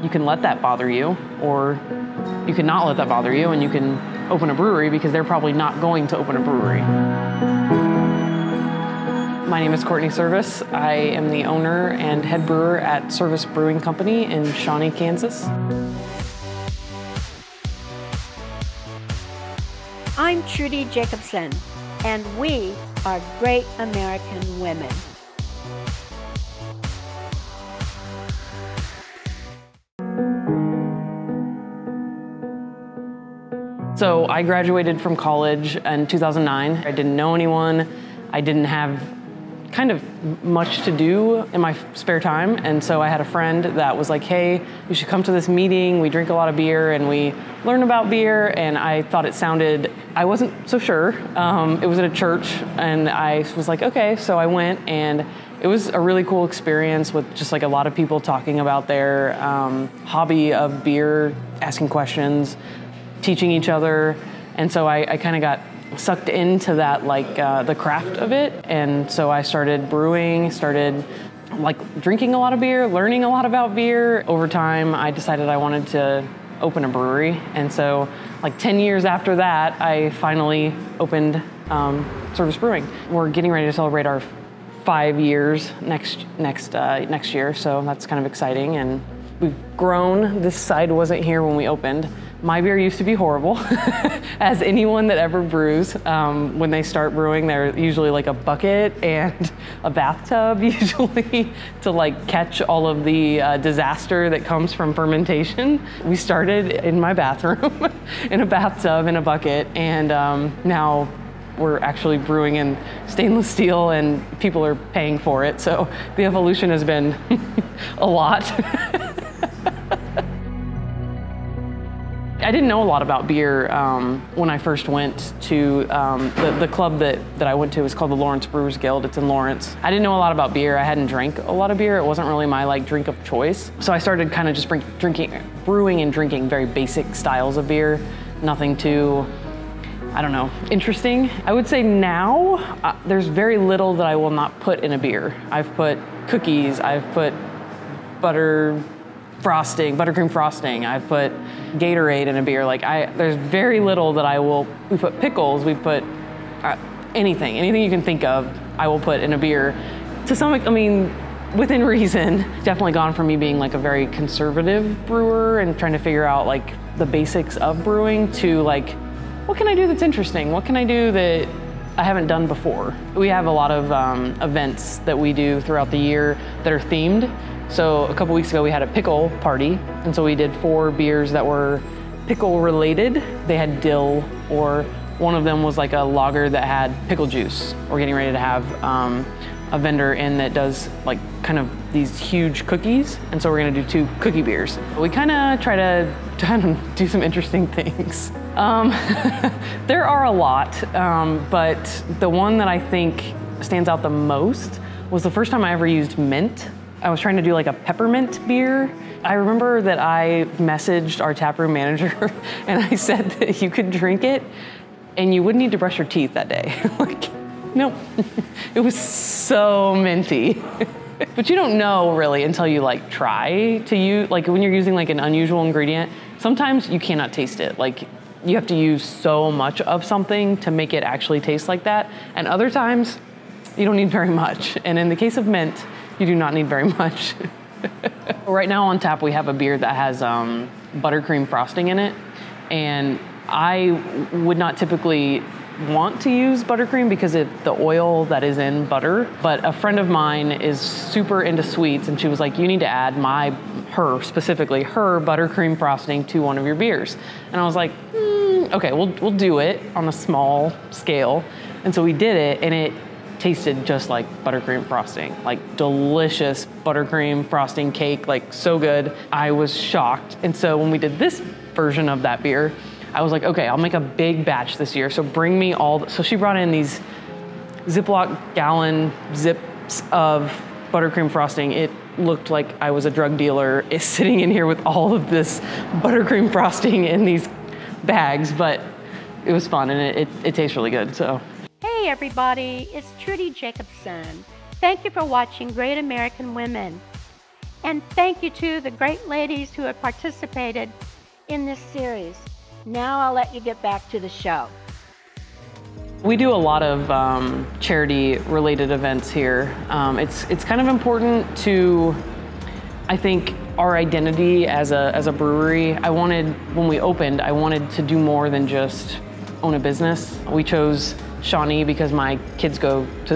you can let that bother you, or you can not let that bother you, and you can open a brewery because they're probably not going to open a brewery. My name is Courtney Servaes. I am the owner and head brewer at Servaes Brewing Company in Shawnee, Kansas. I'm Trudy Jacobson, and we are Great American Women. So I graduated from college in 2009. I didn't know anyone. I didn't have kind of much to do in my spare time. And so I had a friend that was like, hey, you should come to this meeting. We drink a lot of beer and we learn about beer. And I thought it sounded, I wasn't so sure. It was at a church and I was like, okay. So I went, and it was a really cool experience with just like a lot of people talking about their hobby of beer, asking questions, teaching each other. And so I kind of got sucked into that, like the craft of it. And so I started brewing, started like drinking a lot of beer, learning a lot about beer. Over time, I decided I wanted to open a brewery. And so like 10 years after that, I finally opened Servaes Brewing. We're getting ready to celebrate our 5 years next year. So that's kind of exciting. And we've grown. This side wasn't here when we opened. My beer used to be horrible, as anyone that ever brews. When they start brewing, they're usually like a bucket and a bathtub, usually, to like catch all of the disaster that comes from fermentation. We started in my bathroom, in a bathtub, in a bucket, and now we're actually brewing in stainless steel and people are paying for it. So the evolution has been a lot. I didn't know a lot about beer when I first went to the club that I went to. Is called the Lawrence Brewers Guild. It's in Lawrence. I didn't know a lot about beer. I hadn't drank a lot of beer. It wasn't really my like drink of choice. So I started kind of just brewing and drinking very basic styles of beer. Nothing too, I don't know, interesting. I would say now there's very little that I will not put in a beer. I've put cookies. I've put buttercream frosting. I've put Gatorade in a beer. Like there's very little that we put pickles, we put anything you can think of, I will put in a beer. To some, I mean, within reason. Definitely gone from me being like a very conservative brewer and trying to figure out like the basics of brewing to like, what can I do that's interesting? What can I do that I haven't done before? We have a lot of events that we do throughout the year that are themed. So a couple weeks ago we had a pickle party, and so we did 4 beers that were pickle related. They had dill, or one of them was like a lager that had pickle juice. We're getting ready to have a vendor in that does like kind of these huge cookies, and so we're gonna do 2 cookie beers. We kind of try to do some interesting things. There are a lot, but the one that I think stands out the most was the first time I ever used mint. I was trying to do like a peppermint beer. I remember that I messaged our taproom manager and I said that you could drink it and you wouldn't need to brush your teeth that day. Like, nope. It was so minty. But you don't know really until you like try to use, like when you're using like an unusual ingredient, sometimes you cannot taste it. Like you have to use so much of something to make it actually taste like that. And other times you don't need very much. And in the case of mint, you do not need very much. Right now on tap, we have a beer that has buttercream frosting in it. And I would not typically want to use buttercream because of the oil that is in butter. But a friend of mine is super into sweets, and she was like, you need to add her buttercream frosting to one of your beers. And I was like, okay, we'll do it on a small scale. And so we did it, and it tasted just like buttercream frosting, like delicious buttercream frosting cake, like so good. I was shocked. And so when we did this version of that beer, I was like, okay, I'll make a big batch this year. So bring me so she brought in these Ziploc gallon zips of buttercream frosting. It looked like I was a drug dealer sitting in here with all of this buttercream frosting in these bags, but it was fun and it tastes really good, so. Hey everybody, it's Trudy Jacobson. Thank you for watching Great American Women. And thank you to the great ladies who have participated in this series. Now I'll let you get back to the show. We do a lot of charity-related events here. It's kind of important to, I think, our identity as a brewery. When we opened, I wanted to do more than just own a business. We chose Shawnee because my kids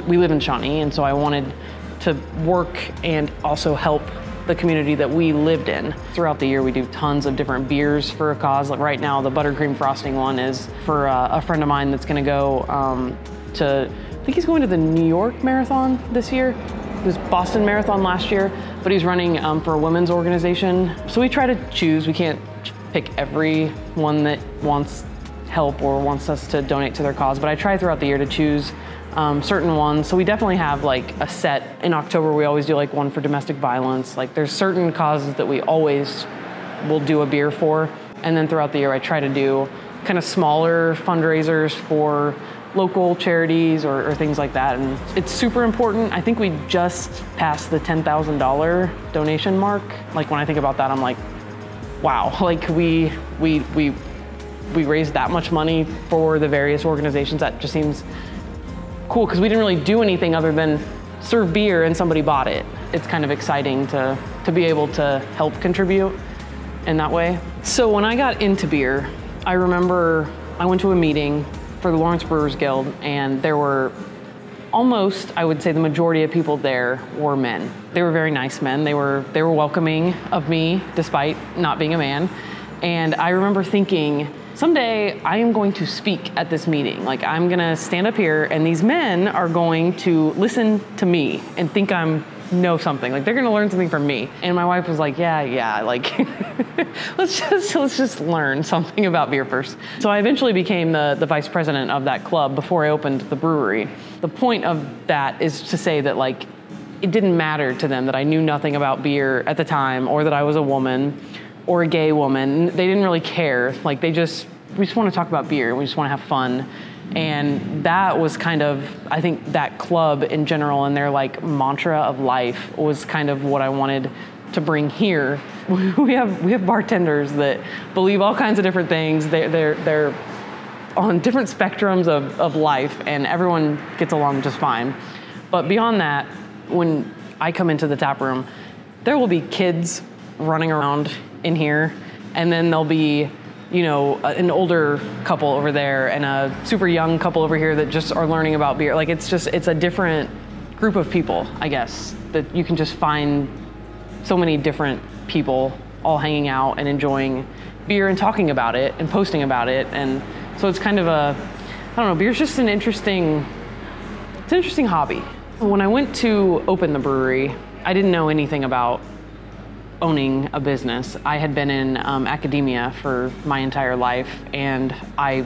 we live in Shawnee, and so I wanted to work and also help the community that we lived in. Throughout the year, we do tons of different beers for a cause. Like right now, the buttercream frosting one is for a friend of mine that's gonna go I think he's going to the New York Marathon this year. It was Boston Marathon last year, but he's running for a women's organization. So we try to choose. We can't pick everyone that wants help or wants us to donate to their cause, but I try throughout the year to choose certain ones. So we definitely have like a set. In October, we always do like one for domestic violence. Like there's certain causes that we always will do a beer for. And then throughout the year, I try to do kind of smaller fundraisers for local charities or things like that. And it's super important. I think we just passed the $10,000 donation mark. Like when I think about that, I'm like, wow, like we raised that much money for the various organizations. That just seems cool because we didn't really do anything other than serve beer and somebody bought it. It's kind of exciting to be able to help contribute in that way. So when I got into beer, I remember I went to a meeting for the Lawrence Brewers Guild, and there were almost, I would say the majority of people there were men. They were very nice men. They were welcoming of me despite not being a man. And I remember thinking, someday I am going to speak at this meeting. Like I'm gonna stand up here and these men are going to listen to me and think I know something. Like they're gonna learn something from me. And my wife was like, yeah, like let's just learn something about beer first. So I eventually became the vice president of that club before I opened the brewery. The point of that is to say that like it didn't matter to them that I knew nothing about beer at the time or that I was a woman or a gay woman. They didn't really care. Like we just want to talk about beer. We just want to have fun. And that was kind of, I think that club in general and their like mantra of life was kind of what I wanted to bring here. We have bartenders that believe all kinds of different things. They're on different spectrums of life, and everyone gets along just fine. But beyond that, when I come into the tap room, there will be kids running around in here, and then there'll be, you know, an older couple over there and a super young couple over here that just are learning about beer. Like it's a different group of people, I guess, that you can just find so many different people all hanging out and enjoying beer and talking about it and posting about it. And so it's kind of I don't know, beer's just it's an interesting hobby. When I went to open the brewery, I didn't know anything about owning a business. I had been in academia for my entire life, and I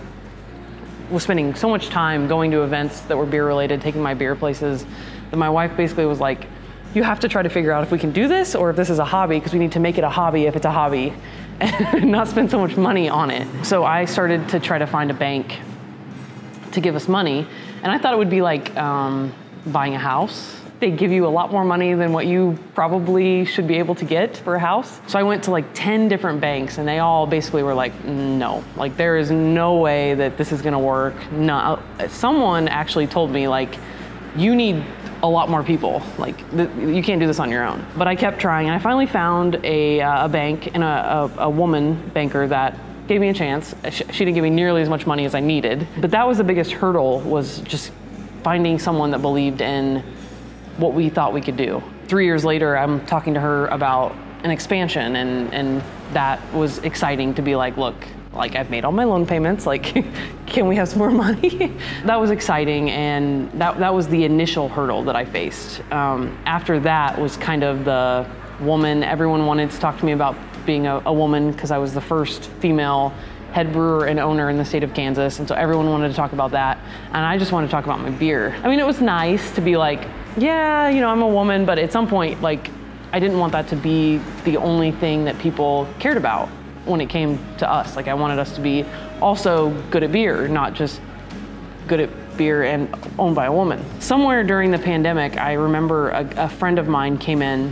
was spending so much time going to events that were beer related, taking my beer places, that my wife basically was like, you have to try to figure out if we can do this or if this is a hobby, because we need to make it a hobby if it's a hobby and not spend so much money on it. So I started to try to find a bank to give us money, and I thought it would be like buying a house. They give you a lot more money than what you probably should be able to get for a house. So I went to like 10 different banks, and they all basically were like, no, like there is no way that this is gonna work. No, someone actually told me like, you need a lot more people. Like you can't do this on your own. But I kept trying, and I finally found a bank and a woman banker that gave me a chance. She didn't give me nearly as much money as I needed, but that was the biggest hurdle, was just finding someone that believed in what we thought we could do. 3 years later, I'm talking to her about an expansion, and that was exciting to be like, look, like I've made all my loan payments, like can we have some more money? That was exciting, and that was the initial hurdle that I faced. After that was kind of the woman. Everyone wanted to talk to me about being a woman because I was the first female head brewer and owner in the state of Kansas, and so everyone wanted to talk about that, and I just wanted to talk about my beer. I mean, it was nice to be like, yeah, you know, I'm a woman, but at some point, like, I didn't want that to be the only thing that people cared about when it came to us. Like, I wanted us to be also good at beer, not just good at beer and owned by a woman. Somewhere during the pandemic, I remember a friend of mine came in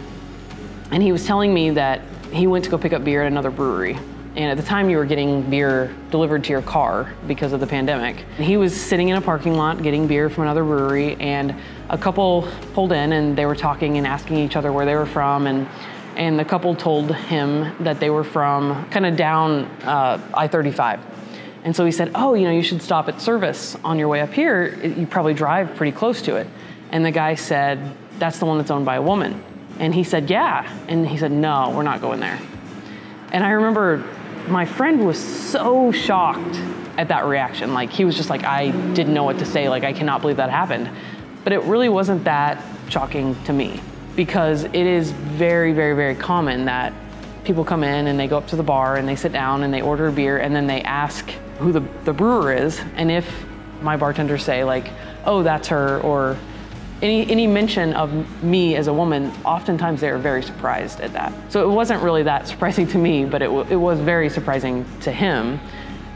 And he was telling me that he went to go pick up beer at another brewery. And at the time you were getting beer delivered to your car because of the pandemic. He was sitting in a parking lot getting beer from another brewery, and a couple pulled in and they were talking and asking each other where they were from. And the couple told him that they were from kind of down I-35. And so he said, oh, you know, you should stop at Servaes on your way up here. You probably drive pretty close to it. And the guy said, that's the one that's owned by a woman. And he said, yeah. And he said, no, we're not going there. And I remember my friend was so shocked at that reaction. Like, he was just like, I didn't know what to say. Like, I cannot believe that happened. But it really wasn't that shocking to me, because it is very, very, very common that people come in and they go up to the bar and they sit down and they order a beer, and then they ask who the brewer is. And if my bartenders say like, oh, that's her, or any mention of me as a woman, oftentimes they're very surprised at that. So it wasn't really that surprising to me, but it was very surprising to him.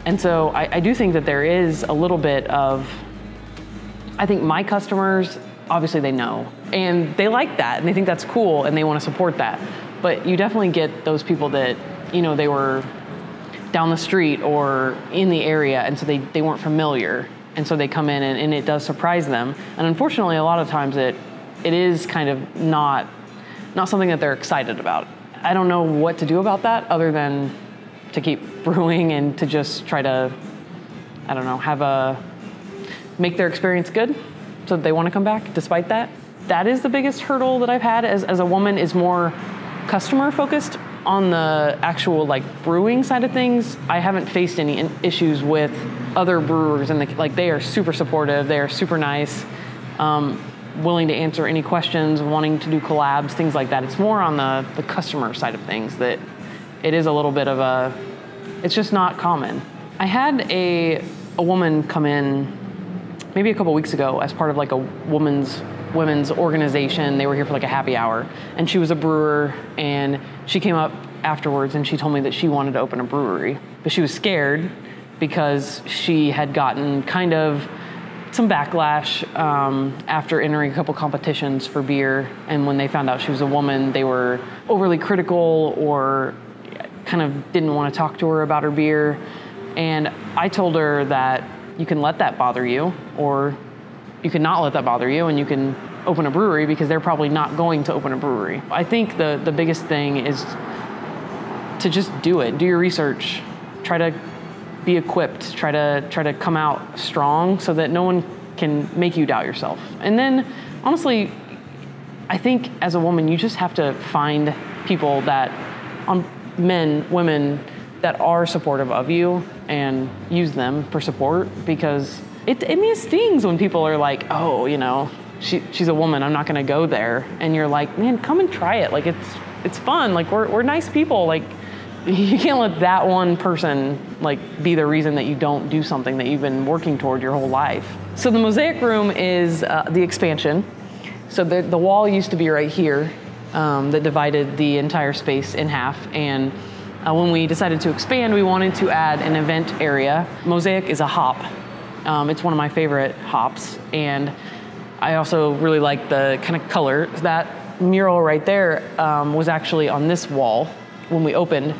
And so I do think that there is a little bit of, I think my customers, obviously they know, and they like that, and they think that's cool, and they want to support that. But you definitely get those people that, you know, they were down the street or in the area, and so they weren't familiar. And so they come in and it does surprise them. And unfortunately, a lot of times it is kind of not something that they're excited about. I don't know what to do about that other than to keep brewing and to just try to, I don't know, make their experience good so that they want to come back despite that. That is the biggest hurdle that I've had as a woman, is more customer focused. On the actual like brewing side of things, I haven't faced any issues with other brewers, and they are super supportive. They are super nice, willing to answer any questions, wanting to do collabs, things like that. It's more on the customer side of things that it is a little bit of it's just not common. I had a woman come in maybe a couple weeks ago as part of like a women's organization. They were here for like a happy hour, and she was a brewer, and she came up afterwards and she told me that she wanted to open a brewery, but she was scared because she had gotten kind of some backlash after entering a couple competitions for beer, and when they found out she was a woman, they were overly critical or kind of didn't want to talk to her about her beer. And I told her that you can let that bother you, or you can not let that bother you, and you can open a brewery, because they're probably not going to open a brewery. I think the biggest thing is to just do it. Do your research. Try to be equipped. Try to come out strong so that no one can make you doubt yourself. And then, honestly, I think as a woman, you just have to find people that, men, women, that are supportive of you, and use them for support, because it stings when people are like, oh, you know, she's a woman, I'm not gonna go there. And you're like, man, come and try it. Like, it's fun. Like, we're nice people. Like, you can't let that one person like be the reason that you don't do something that you've been working toward your whole life. So the Mosaic Room is the expansion. So the wall used to be right here that divided the entire space in half. And when we decided to expand, we wanted to add an event area. Mosaic is a hop. It's one of my favorite hops. And I also really like the kind of color. That mural right there was actually on this wall when we opened,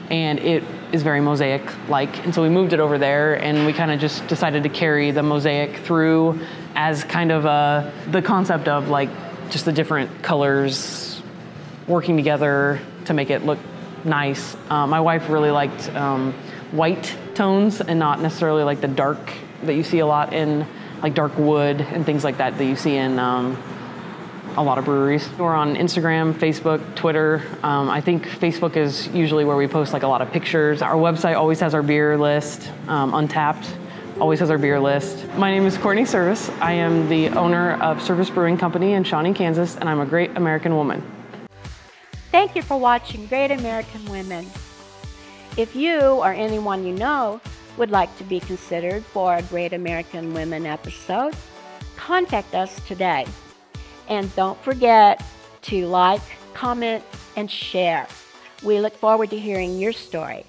and it is very mosaic-like. And so we moved it over there, and we kind of just decided to carry the mosaic through as kind of the concept of like just the different colors working together to make it look nice. My wife really liked white tones, and not necessarily like the dark that you see a lot in like dark wood and things like that you see in a lot of breweries. We're on Instagram, Facebook, Twitter. I think Facebook is usually where we post like a lot of pictures. Our website always has our beer list. Untapped always has our beer list. My name is Courtney Servaes. I am the owner of Servaes Brewing Company in Shawnee, Kansas, and I'm a great American woman. Thank you for watching Great American Women. If you or anyone you know would like to be considered for a Great American Women episode, contact us today. And don't forget to like, comment, and share. We look forward to hearing your story.